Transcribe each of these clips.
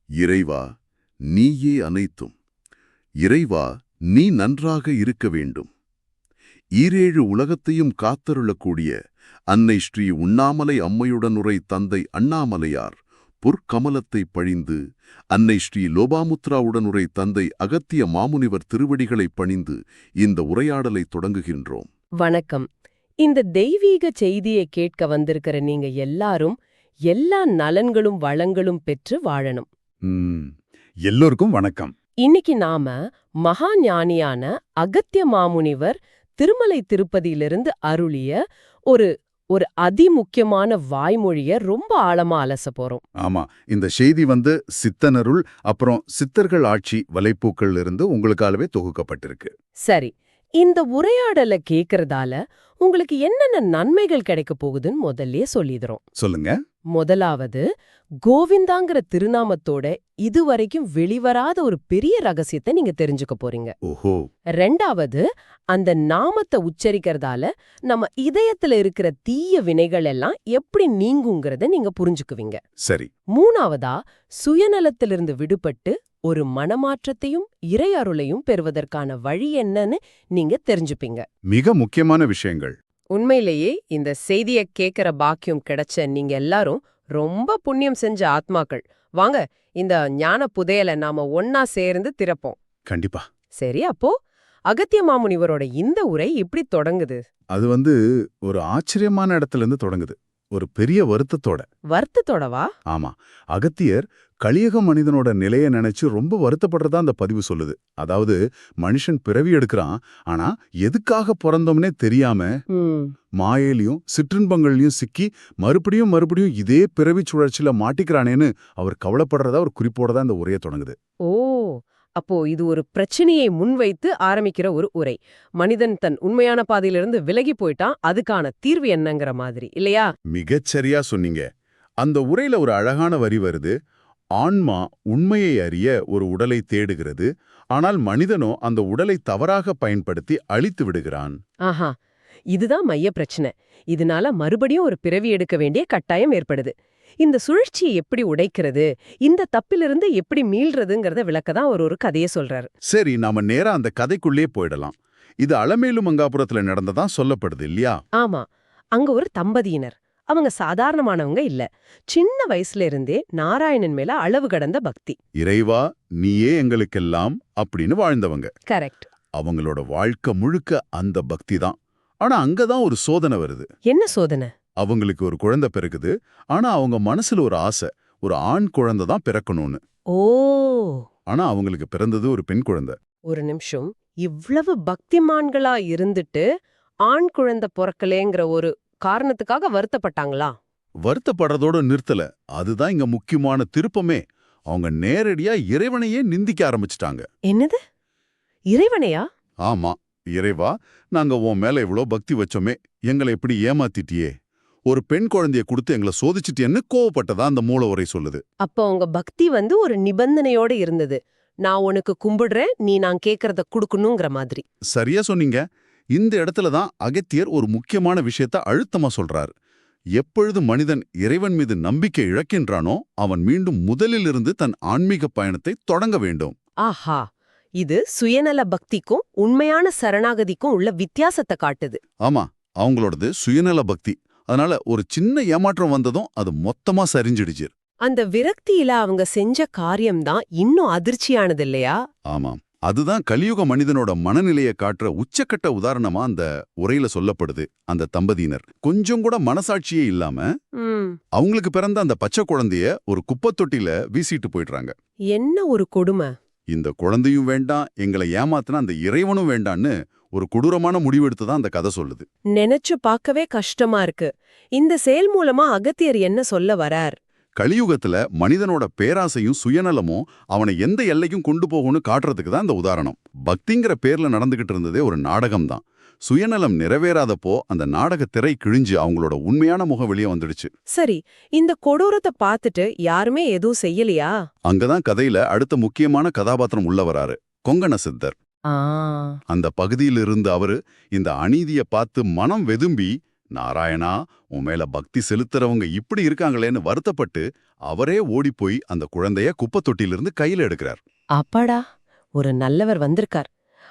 இறைவா, நீயே அனைத்தும். இறைவா, நீ நன்றாக இருக்க வேண்டும். ஈரேழு உலகத்தையும் காத்தருளக்கூடிய அன்னை ஸ்ரீ உண்ணாமலை அம்மையுடனுரை தந்தை அண்ணாமலையார் பொற்கமலத்தை பழிந்து, அன்னை ஸ்ரீ லோபாமுத்ராவுடனுரை தந்தை அகத்திய மாமுனிவர் திருவடிகளைப் பணிந்து இந்த உரையாடலை தொடங்குகின்றோம். வணக்கம். இந்த தெய்வீக செய்தியை கேட்க வந்திருக்கிற நீங்க எல்லாரும் எல்லா நலன்களும் வளங்களும் பெற்று வாழணும். எல்லோருக்கும் வணக்கம். இன்னைக்கு நாம மகா ஞானியான அகத்திய மாமுனிவர் திருமலை திருப்பதியிலிருந்து அருளிய ஒரு ஒரு அதிமுக்கியமான வாய்மொழிய ரொம்ப ஆழமா அலச போறோம். ஆமா, இந்த செய்தி சித்தனருள் அப்புறம் சித்தர்கள் ஆட்சி வலைப்பூக்கள் இருந்து உங்களுக்காகவே தொகுக்கப்பட்டிருக்கு. சரி, இந்த உரையாடலை கேக்குறதால உங்களுக்கு என்னென்ன நன்மைகள் கிடைக்க போகுதுன்னு முதல்லயே சொல்லிடுறோம். சொல்லுங்க. முதலாவது, கோவிந்தாங்கிற திருநாமத்தோட இதுவரைக்கும் வெளிவராத ஒரு பெரிய ரகசியத்தை நீங்க தெரிஞ்சுக்க போறீங்க. ஓஹோ. ரெண்டாவது, அந்த நாமத்தை உச்சரிக்கிறதால நம்ம இதயத்துல இருக்கிற தீய வினைகள் எல்லாம் எப்படி நீங்குங்கிறத நீங்க புரிஞ்சுக்குவீங்க. சரி. மூணாவதா, சுயநலத்திலிருந்து விடுபட்டு ஒரு மனமாற்றத்தையும் இறை அருளையும் பெறுவதற்கான வழி என்னன்னு நீங்க தெரிஞ்சுப்பீங்க. மிக முக்கியமான விஷயங்கள். உண்மையிலேயே இந்த செய்தியை கேட்கிற பாக்கியம் கிடைச்ச நீங்க எல்லாரும் ரொம்ப புண்ணியம் செஞ்ச ஆத்மாக்கள். வாங்க, இந்த ஞான புதையலை நாம ஒன்னா சேர்ந்து திறப்போம். கண்டிப்பா. சரி, அப்போ அகத்திய மாமுனிவரோட இந்த உரை இப்படி தொடங்குது. அது ஒரு ஆச்சரியமான இடத்துல இருந்து தொடங்குது. ஒரு பெரிய வருத்தத்தோட. வருத்தத்தோடவா? ஆமா. அகத்தியர் கலியுக மனிதனோட நிலையை நினைச்சு ரொம்ப வருத்தப்படுறதா அந்த பதிவு சொல்லுது. அதாவது, மனுஷன் பிறவி எடுக்கிறான், ஆனா எதுக்காக பிறந்தோம்னே தெரியாம மாயையிலையும் சிற்றின்பங்கள்லயும் சிக்கி மறுபடியும் மறுபடியும் இதே பிறவி சுழற்சியில மாட்டிக்கிறானேன்னு அவர் கவலைப்படுறதா ஒரு குறிப்போட தான் இந்த உரையை தொடங்குது. ஓ, அப்போ இது ஒரு பிரச்சனையை முன்வைத்து ஆரம்பிக்கிற ஒரு உரை. மனிதன் தன் உண்மையான பாதையிலிருந்து விலகி போயிட்டான், அதுக்கான தீர்வு என்னங்கிற மாதிரி, இல்லையா? மிகச்சரியா சொன்னீங்க. அந்த உரையில ஒரு அழகான வரி வருது. ஆன்மா உண்மையை அறிய ஒரு உடலை தேடுகிறது, ஆனால் மனிதனோ அந்த உடலை தவறாக பயன்படுத்தி அழித்து விடுகிறான். ஆஹா, இதுதான் மைய பிரச்சனை. இதனால மறுபடியும் ஒரு பிறவி எடுக்க வேண்டிய கட்டாயம் ஏற்படுது. இந்த சுழற்சியை எப்படி உடைக்கிறது, இந்த தப்பிலிருந்து எப்படி மீள்றதுங்கிறத விளக்கதான் ஒரு கதையை சொல்றாரு. சரி, நாம நேரா அந்த கதைக்குள்ளே போயிடலாம். இது அலமேலு மங்காபுரத்துல நடந்ததா சொல்லப்படுது இல்லையா? ஆமா. அங்க ஒரு தம்பதியினர். அவங்க சாதாரணமானவங்க இல்ல. சின்ன வயசுல இருந்தே நாராயணன் மேல அளவு கடந்த பக்தி. இறைவா, நீயே எங்களுக்கெல்லாம் அப்படின்னு வாழ்ந்தவங்க. கரெக்ட். அவங்களோட வாழ்க்கை முழுக்க அந்த பக்தி தான். ஆனா அங்கதான் ஒரு சோதனை வருது. என்ன சோதனை? அவங்களுக்கு ஒரு குழந்தை பிறகுது, ஆனா அவங்க மனசுல ஒரு ஆசை, ஒரு ஆண் குழந்தை தான் பிறக்கணும்னு. ஓ. ஆனா அவங்களுக்கு பிறந்தது ஒரு பெண் குழந்தை. ஒரு நிமிஷம், இவ்வளவு பக்திமான்களா இருந்துட்டு ஆண் குழந்தை பிறக்கலேங்கிற ஒரு காரணத்துக்காக வருத்தப்பட்டாங்களா? வருத்தப்படுறதோட நிறுத்தல. அதுதான் இங்க முக்கியமான திருப்பமே. அவங்க நேரடியா இறைவனையே நிந்திக்க ஆரம்பிச்சிட்டாங்க. என்னது? இறைவனையா? ஆமா. இறைவா, நாங்க உன் மேல இவ்ளோ பக்தி வச்சோமே, எங்களை இப்படி ஏமாத்திட்டியே, ஒரு பெண் குழந்தைய கொடுத்து எங்களை சோதிச்சிட்டியன்னு கோவப்பட்டதா அந்த மூல உரை சொல்லுது. அப்போ உங்க பக்தி ஒரு நிபந்தனையோட இருந்தது. நான் உனக்கு கும்பிடுறேன், நீ நான் கேக்குறத குடுக்கணுங்கிற மாதிரி. சரியா சொன்னீங்க. இந்த இடத்துல தான் அகத்தியர் ஒரு முக்கியமான விஷயத்த அழுத்தமா சொல்றாரு. எப்பொழுது மனிதன் இறைவன் மீது நம்பிக்கை இழக்கின்றானோ, அவன் மீண்டும் முதலிலிருந்து தன் ஆன்மீக பயணத்தை தொடங்க வேண்டும். ஆஹா, இது சுயநல பக்திக்கும் உண்மையான சரணாகதிக்கும் உள்ள வித்தியாசத்தை காட்டுது. ஆமா, அவங்களோடது சுயநல பக்தி. அதனால ஒரு சின்ன ஏமாற்றம் வந்ததும் அது மொத்தமா சரிஞ்சிடுச்சு. அந்த விரக்தியில அவங்க செஞ்ச காரியம்தான் இன்னும் அதிர்ச்சியானது இல்லையா? ஆமாம். அதுதான் கலியுக மனிதனோட மனநிலையை காட்டுற உச்சக்கட்ட உதாரணமா அந்த உரையில சொல்லப்படுது. அந்த தம்பதியினர் கொஞ்சம் கூட மனசாட்சியே இல்லாம அவங்களுக்கு பிறந்த அந்த பச்சை குழந்தைய ஒரு குப்பத்தொட்டில வீசிட்டு போயிடுறாங்க. என்ன ஒரு கொடுமை! இந்த குழந்தையும் வேண்டாம், எங்களை ஏமாத்தினா அந்த இறைவனும் வேண்டான்னு ஒரு கொடூரமான முடிவெடுத்துதான் அந்த கதை சொல்லுது. நினைச்சு பார்க்கவே கஷ்டமா இருக்கு. இந்த செயல் மூலமா அகத்தியர் என்ன சொல்ல வரார்? கலியுகத்துல மனிதனோட பேராசையும் சுயநலமும் அவனை எந்த எல்லைக்கும் கொண்டு போகும்னு காட்டுறதுக்கு தான் இந்த உதாரணம். பக்திங்கிற பேர்ல நடந்துகிட்டு இருந்ததே ஒரு நாடகம் தான். சுயநலம் நிறைவேறாதப்போ அந்த நாடக திரை கிழிஞ்சு அவங்களோட உண்மையான முகம் வெளியே வந்துடுச்சு. சரி, இந்த கொடூரத்தை பார்த்துட்டு யாருமே எதுவும் செய்யலையா? அங்கதான் கதையில அடுத்த முக்கியமான கதாபாத்திரம் உள்ள வராரு, கொங்கண சித்தர். அந்த பகுதியிலிருந்து அவரு இந்த அநீதியை பார்த்து மனம் வெதும்பி நாராயணா, உன் மேல பக்தி செலுத்துறவங்க இப்படி இருக்காங்களேன்னு வருத்தப்பட்டு அவரே ஓடிப்போய் அந்த குழந்தைய குப்பத் தொட்டியிலிருந்து கையில எடுக்கிறார். அப்பாடா, ஒரு நல்லவர் வந்திருக்கார்.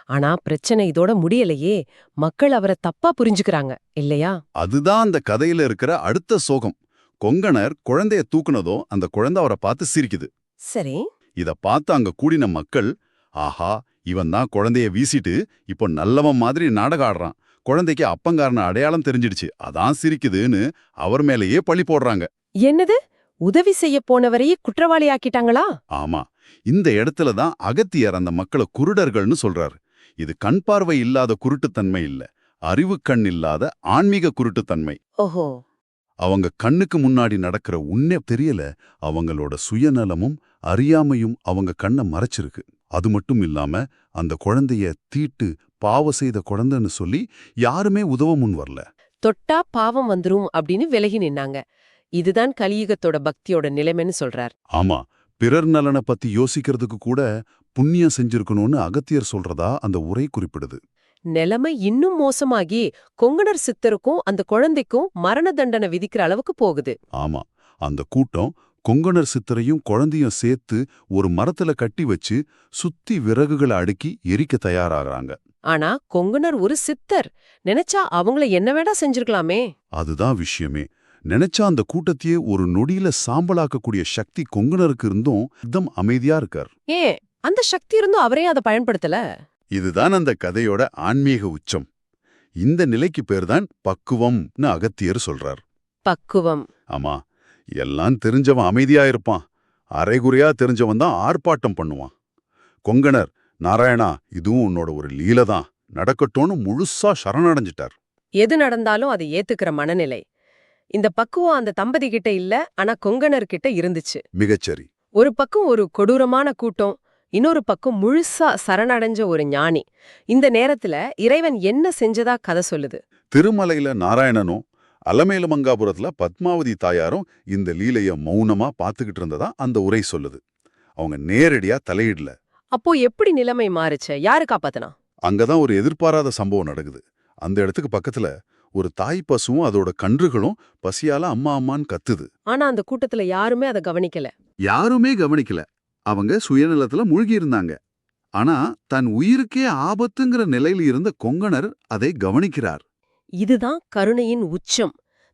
ஆனா பிரச்சனை இதோட முடியலையே. மக்கள் அவரை தப்பா புரிஞ்சுக்கிறாங்க இல்லையா? அதுதான் அந்த கதையில இருக்கிற அடுத்த சோகம். கொங்கணர் குழந்தைய தூக்குனதும் அந்த குழந்தை அவரை பார்த்து சிரிக்குது. சரி. இத பார்த்து அங்க கூடின மக்கள், ஆஹா, இவன் தான் குழந்தைய வீசிட்டு இப்போ நல்லவன் மாதிரி நாடகம் ஆடுறான், குழந்தைக்கு அப்பங்காரன அடையாளம் தெரிஞ்சிடுச்சு, அதான் சிரிக்குதுன்னு அவர் மேலேயே பழி போடுறாங்க. என்னது, உதவி செய்ய போனவரையே குற்றவாளி ஆக்கிட்டாங்களா? ஆமா, இந்த இடத்துல தான் அகத்தியர் அந்த மக்களை குருடர்கள்னு சொல்றாரு. இது கண் பார்வை இல்லாத குருட்டுத்தன்மை இல்ல, அறிவு கண் இல்லாத ஆன்மீக குருட்டுத்தன்மை. ஓஹோ. அவங்க கண்ணுக்கு முன்னாடி நடக்கிற உன்னே தெரியல, அவங்களோட சுயநலமும் அறியாமையும் அவங்க கண்ணை மறைச்சிருக்கு. அது மட்டும் இல்லாம அந்த குழந்தைய தீட்டு பாவ செய்த குழந்தைன்னு சொல்லி யாருமே உதவ முன் வரல. தொட்டா பாவம் வந்துரும் அப்படின்னு விலகி நின்னாங்க. இதுதான் கலியுகத்தோட பக்தியோட நிலைமைன்னு சொல்றார். ஆமா, பிறர் நலனை பத்தி யோசிக்கிறதுக்கு கூட புண்ணியம் செஞ்சிருக்கணும்னு அகத்தியர் சொல்றதா அந்த உரை குறிப்பிடுது. நிலைமை இன்னும் மோசமாகி கொங்கணர் சித்தருக்கும் அந்த குழந்தைக்கும் மரண தண்டனை விதிக்கிற அளவுக்கு போகுது. ஆமா, அந்த கூட்டம் கொங்கணர் சித்தரையும் குழந்தையும் சேர்த்து ஒரு மரத்துல கட்டி வச்சு சுத்தி விறகுகளை அடுக்கி எரிக்க தயாராகிறாங்க. ஆனா கொங்கணர் ஒரு சித்தர், நினைச்சா அவங்கள என்ன வேணா செஞ்சிருக்கலாமே. அதுதான் விஷயமே. நினைச்சா அந்த கூட்டத்தையே ஒரு நொடியில சாம்பலாக்கக்கூடிய சக்தி கொங்கணருக்கு இருந்தும் இதம் அமைதியா இருக்கார். ஏன் அந்த சக்தி இருந்தும் அவரே அதை பயன்படுத்தல? இதுதான் அந்த கதையோட ஆன்மீக உச்சம். இந்த நிலைக்கு பேர்தான் பக்குவம்னு அகத்தியர் சொல்றார். பக்குவம். ஆமா, எல்லாம் தெரிஞ்சவன் அமைதியா இருப்பான், அரைகுறையா தெரிஞ்சவன் தான் ஆர்ப்பாட்டம் பண்ணுவான். கொங்கணர், நாராயணா, இதுவும் உன்னோட ஒரு லீலதான், நடக்கட்டும்னு முழுசா சரணடைஞ்சிட்டார். எது நடந்தாலும் அதை ஏத்துக்கிற மனநிலை. இந்த பக்குவம் அந்த தம்பதி கிட்ட இல்ல, ஆனா கொங்கணர் கிட்ட இருந்துச்சு. மிகச்சரி. ஒரு பக்கம் ஒரு கொடூரமான கூட்டம், இன்னொரு பக்கம் முழுசா சரணடைஞ்ச ஒரு ஞானி. இந்த நேரத்துல இறைவன் என்ன செஞ்சதா கதை சொல்லுது. திருமலையில நாராயணனும் அலமேலுமங்காபுரத்துல பத்மாவதி தாயாரும் இந்த லீலைய மௌனமா பாத்துக்கிட்டு இருந்ததா அந்த உரை சொல்லுது. அவங்க நேரடியா தலையிடல. அப்போ எப்படி நிலைமை மாறுச்சு? யாரு காப்பாத்தனா? அங்கதான் ஒரு எதிர்பாராத சம்பவம் நடக்குது. அந்த இடத்துக்கு பக்கத்துல ஒரு தாய் பசுவும் அதோட கன்றுகளும் பசியால அம்மா அம்மான்னு கத்துது. ஆனா அந்த கூட்டத்துல யாருமே அதை கவனிக்கல. யாருமே கவனிக்கல. அவங்க சுயநலத்துல மூழ்கி இருந்தாங்க. ஆனா தன் உயிருக்கே ஆபத்துங்கிற நிலையில இருந்த கொங்கணர் அதை கவனிக்கிறார். இதுதான் கருணையின் உச்சம்.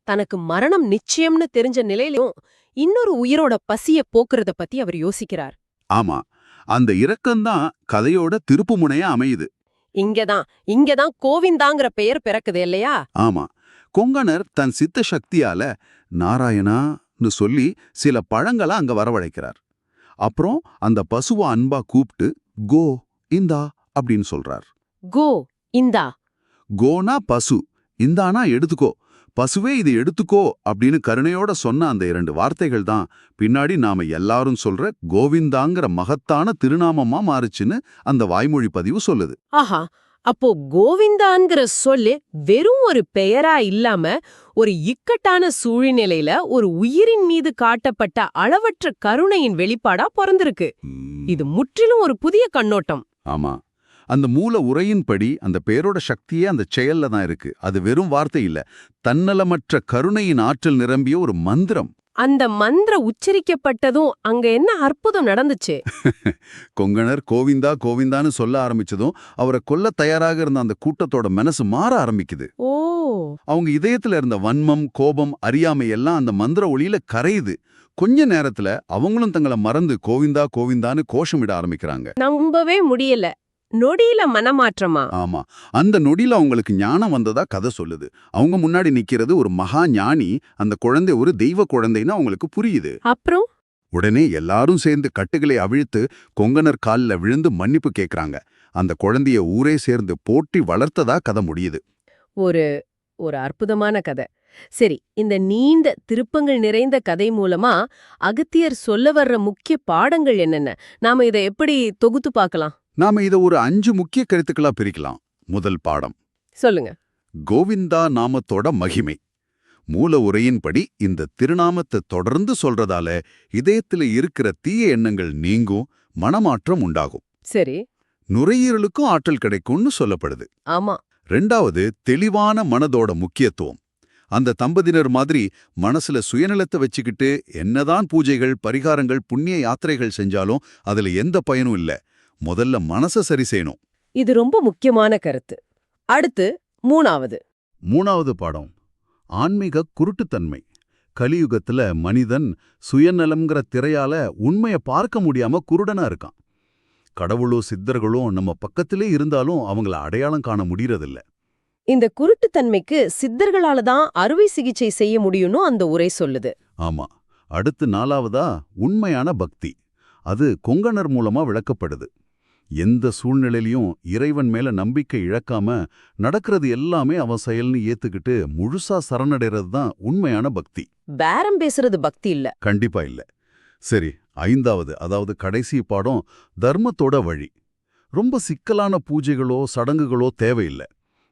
தனக்கு மரணம் நிச்சயம்னு தெரிஞ்ச நிலையிலும் இன்னொரு உயிரோட பசிய போக்குறத பத்தி அவர் யோசிக்கிறார். ஆமா, அந்த இரக்கம்தான் கதையோட திருப்புமுனையா அமையுது. இங்கதான் கோவிந்தாங்கிற பெயர் பிறக்குது இல்லையா? ஆமா, கொங்கணர் தன் சித்த சக்தியால நாராயணான்னு சொல்லி சில பழங்களை அங்க வரவழைக்கிறார். அப்புறம் அந்த பசுவை அன்பா கூப்பிட்டு கோ இந்தா அப்படின்னு சொல்றார். கோ இந்தா. கோனா பசு, இந்தானா எடுத்துக்கோ, பசுவே இது எடுத்துக்கோ அப்படின்னு கருணையோட சொன்ன அந்த 2 வார்த்தைகள் தான் பின்னாடி நாம எல்லாரும் சொல்ற கோவிந்தாங்கிற மகத்தான திருநாமமா மாறுச்சுன்னு அந்த வாய்மொழி பதிவு சொல்லுது. ஆஹா, அப்போ கோவிந்தான்கிற சொல்லு வெறும் ஒரு பெயரா இல்லாம ஒரு இக்கட்டான சூழ்நிலையில ஒரு உயிரின் மீது காட்டப்பட்ட அளவற்ற கருணையின் வெளிப்பாடா பிறந்திருக்கு. இது முற்றிலும் ஒரு புதிய கண்ணோட்டம். ஆமா, அந்த மூல உரையின்படி அந்த பேரோட சக்தியே அந்த செயல்ல தான் இருக்கு. அது வெறும் வார்த்தை இல்ல, தன்னலமற்ற கருணையின் ஆற்றல் நிரம்பிய ஒரு மந்திரம். அந்த மந்திரம் உச்சரிக்கப்பட்டதும் அங்க என்ன அற்புதம் நடந்துச்சு? கொங்கணர் கோவிந்தா கோவிந்தான்னு சொல்ல ஆரம்பிச்சதும் அவரை கொல்ல தயாராக இருந்த அந்த கூட்டத்தோட மனசு மாற ஆரம்பிக்குது. ஓ. அவங்க இதயத்துல இருந்த வன்மம், கோபம், அறியாமை எல்லாம் அந்த மந்திர ஒளியில கரையுது. கொஞ்ச நேரத்துல அவங்களும் தங்களை மறந்து கோவிந்தா கோவிந்தான்னு கோஷமிட ஆரம்பிக்கிறாங்க. நம்பவே முடியல. நொடியில மனமாற்றமா? ஆமா, அந்த நொடியில அவங்களுக்கு ஞானம் வந்ததா கதை சொல்லுது. அவங்க முன்னாடி நிக்கிறது ஒரு மகா ஞானி, அந்த குழந்தை ஒரு தெய்வ குழந்தைன்னு அவங்களுக்கு புரியுது. அப்புறம் உடனே எல்லாரும் சேர்ந்து கட்டுகளை அவிழ்த்து கொங்கணர் கால்ல விழுந்து மன்னிப்பு கேக்குறாங்க. அந்த குழந்தைய ஊரே சேர்ந்து போற்றி வளர்த்ததா கதை முடியுது. ஒரு ஒரு அற்புதமான கதை. சரி, இந்த நீண்ட திருப்பங்கள் நிறைந்த கதை மூலமா அகத்தியர் சொல்ல வர்ற முக்கிய பாடங்கள் என்னென்ன? நாம இதை எப்படி தொகுத்து பார்க்கலாம்? நாம இதை ஒரு 5 முக்கிய கருத்துக்களா பிரிக்கலாம். முதல் பாடம், சொல்லுங்க. கோவிந்தா நாமத்தோட மகிமை. மூல உரையின்படி இந்த திருநாமத்தை தொடர்ந்து சொல்றதால இதயத்துல இருக்கிற தீய எண்ணங்கள் நீங்கும், மனமாற்றம் உண்டாகும். சரி. நுரையீரலுக்கும் ஆற்றல் கிடைக்கும்னு சொல்லப்படுது. ஆமா. 2வது, தெளிவான மனதோட முக்கியத்துவம். அந்த தம்பதியினர் மாதிரி மனசுல சுயநலத்தை வச்சுக்கிட்டு என்னதான் பூஜைகள் பரிகாரங்கள் புண்ணிய யாத்திரைகள் செஞ்சாலும் அதுல எந்த பயனும் இல்ல. முதல்ல மனச சரி செய்யணும். இது ரொம்ப முக்கியமான கருத்து. அடுத்து மூணாவது பாடம் ஆன்மீக குருட்டுத்தன்மை. கலியுகத்துல மனிதன் சுயநலம்ங்கிற திரையால உண்மைய பார்க்க முடியாம குருடனா இருக்கான். கடவுளோ சித்தர்களோ நம்ம பக்கத்திலே இருந்தாலும் அவங்கள அடையாளம் காண முடியறதில்ல. இந்த குருட்டுத்தன்மைக்கு சித்தர்களால தான் அறுவை சிகிச்சை செய்ய முடியும்னு அந்த உரை சொல்லுது. ஆமா. அடுத்து 4வதா உண்மையான பக்தி. அது கொங்கணர் மூலமா விளக்கப்படுது. எந்த சூழ்நிலையிலையும் இறைவன் மேல நம்பிக்கை இழக்காம நடக்கிறது எல்லாமே அவன் செயல்னு ஏத்துக்கிட்டு முழுசா சரணடைறது தான் உண்மையான பக்தி. பேரம் பேசுறது பக்தி இல்ல. கண்டிப்பா இல்ல. சரி, 5வது அதாவது கடைசி பாடம் தர்மத்தோட வழி. ரொம்ப சிக்கலான பூஜைகளோ சடங்குகளோ தேவையில்லை.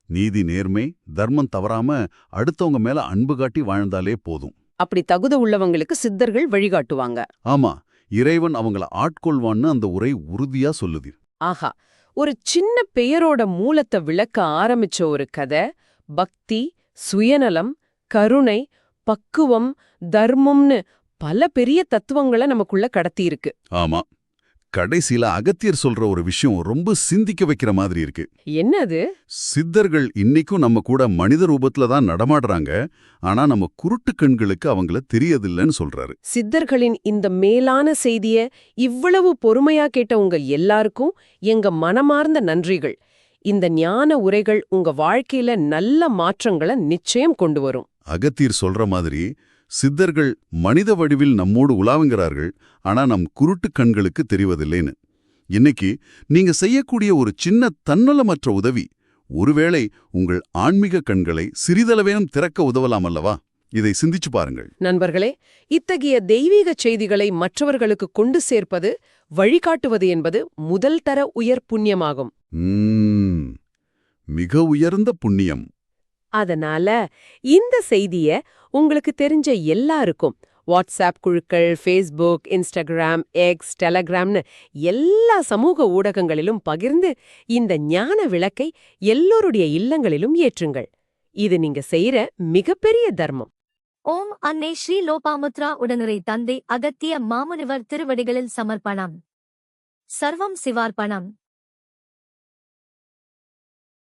நீதி நேர்மை தர்மம் தவறாம அடுத்தவங்க மேல அன்பு காட்டி வாழ்ந்தாலே போதும். அப்படி தகுதி உள்ளவங்களுக்கு சித்தர்கள் வழிகாட்டுவாங்க. ஆமா, இறைவன் அவங்கள ஆட்கொள்வான்னு அந்த உரை உறுதியா சொல்லுது. ஆஹா, ஒரு சின்ன பெயரோட மூலத்தை விளக்க ஆரம்பிச்ச ஒரு கதை பக்தி, சுயநலம், கருணை, பக்குவம், தர்மம்னு பல பெரிய தத்துவங்களை நமக்குள்ள கடத்தி இருக்கு. ஆமா, கடைசியில அகத்தியர் சொல்ற ஒரு விஷயம் ரொம்ப சிந்திக்க வைக்கிற மாதிரி இருக்கு. என்னது? சித்தர்கள் இன்னைக்கும் நம்ம கூட மனித ரூபத்துல தான் நடமாடுறாங்க. ஆனா நம்ம குருட்டு கண்களுக்கு அவங்கள தெரியதில்லைன்னு சொல்றாரு. சித்தர்களின் இந்த மேலான செய்திய இவ்வளவு பொறுமையா கேட்ட உங்க எல்லாருக்கும் எங்க மனமார்ந்த நன்றிகள். இந்த ஞான உரைகள் உங்க வாழ்க்கையில நல்ல மாற்றங்களை நிச்சயம் கொண்டு வரும். அகத்தியர் சொல்ற மாதிரி சித்தர்கள் மனித வடிவில் நம்மோடு உலாவுங்கிறார்கள். ஆனா நம் குருட்டு கண்களுக்கு தெரிவதில்லைன்னு. இன்னைக்கு நீங்க செய்யக்கூடிய ஒரு சின்ன தன்னலமற்ற உதவி ஒருவேளை உங்கள் ஆன்மீக கண்களை சிறிதளவேனும் திறக்க உதவலாம் அல்லவா? இதை சிந்திச்சு பாருங்கள். நண்பர்களே, இத்தகைய தெய்வீக செய்திகளை மற்றவர்களுக்கு கொண்டு சேர்ப்பது, வழிகாட்டுவது என்பது முதல் தர உயர் புண்ணியமாகும். மிக உயர்ந்த புண்ணியம். அதனால இந்த செய்திய உங்களுக்கு தெரிஞ்ச எல்லாருக்கும் வாட்ஸ்அப் குழுக்கள், ஃபேஸ்புக், இன்ஸ்டாகிராம், எக்ஸ், டெலகிராம்னு எல்லா சமூக ஊடகங்களிலும் பகிர்ந்து இந்த ஞான விளக்கை எல்லோருடைய இல்லங்களிலும் ஏற்றுங்கள். இது நீங்க செய்யற மிகப்பெரிய தர்மம். ஓம் அன்னை ஸ்ரீ லோபாமுத்ரா உடனுரை தந்தை அகத்திய மாமுனிவர் திருவடிகளில் சமர்ப்பணம். சர்வம் சிவார்ப்பணம்.